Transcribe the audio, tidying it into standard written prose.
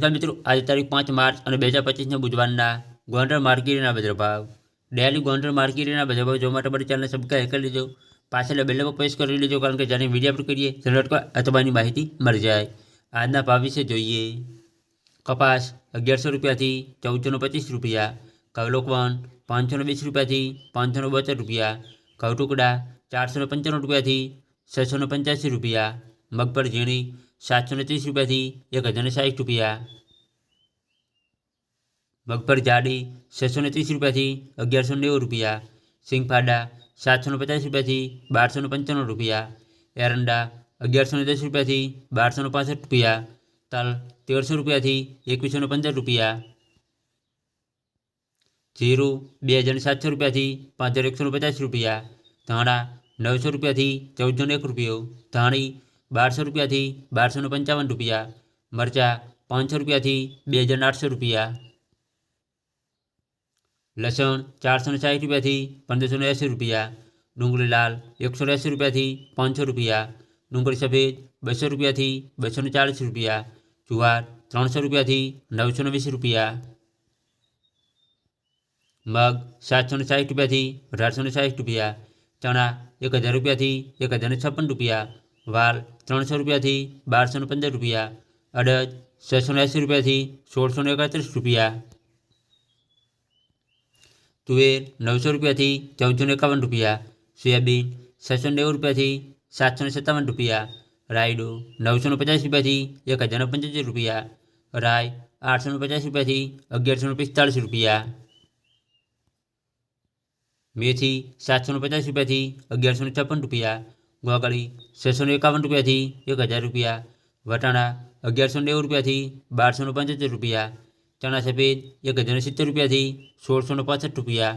નમસ્કાર મિત્રો, આજે તારીખ 5 માર્ચ અને 2025 બુધવારના ગોંડલ માર્કેટના બજાર ભાવ। ડેલી ગોંડલ માર્કેટના બજાર ભાવ જોવા માટે અમારી ચેનલને સબસ્ક્રાઈબ કરી લેજો, પાછળ બેલ પર પ્રેસ કરી લેજો, કારણ કે જ્યારે વિડીયો અપલોડ કરીએ ત્યારે અથવાની માહિતી મળી જાય। આજના ભાવ વિશે જોઈએ। કપાસ 1100 રૂપિયાથી 1425 રૂપિયા, ઘઉં લોકવન 520 રૂપિયાથી 572 રૂપિયા, ઘઉં ટુકડા 495 રૂપિયાથી 685 રૂપિયા, મગફળી ઝીણી 730 રૂપિયાથી 1060 રૂપિયા, મગફળી જાડી 630 રૂપિયાથી 1190 રૂપિયા, સિંગફાડા 750 રૂપિયાથી 1295 રૂપિયા, એરંડા 1110 રૂપિયાથી 1265 રૂપિયા, તલ 1300 રૂપિયાથી 2115 રૂપિયા, જીરું 2700 રૂપિયાથી 5150 રૂપિયા, ધાણા 900 રૂપિયાથી 1401 રૂપિયો, ધાણી 1200 રૂપિયાથી 1255 રૂપિયા, મરચાં 500 રૂપિયાથી 2800 રૂપિયા, લસણ 460 રૂપિયાથી 1580 રૂપિયા, ડુંગળી લાલ 180 રૂપિયાથી 500 રૂપિયા, ડુંગળી સફેદ 200 રૂપિયાથી 240 રૂપિયા, જુવાર 300 રૂપિયાથી 920 રૂપિયા, મગ 760 રૂપિયાથી 1860 રૂપિયા, ચણા 1000 રૂપિયાથી 1056 રૂપિયા, વાલ 300 રૂપિયાથી 1215 રૂપિયા, અડદ 680 રૂપિયાથી 1631 રૂપિયા, તુવેર 900 રૂપિયાથી 1451 રૂપિયા, સોયાબીન 690 રૂપિયાથી 757 રૂપિયા, રાયડો 950 રૂપિયાથી 1075 રૂપિયા, રાય 850 રૂપિયાથી 1145 રૂપિયા, મેથી 750 રૂપિયાથી 1156 રૂપિયા, ગોગળી 651 રૂપિયાથી 1000 રૂપિયા, વટાણા 1190 રૂપિયાથી 1275 રૂપિયા, ચણા સફેદ 1070 રૂપિયાથી 1665 રૂપિયા।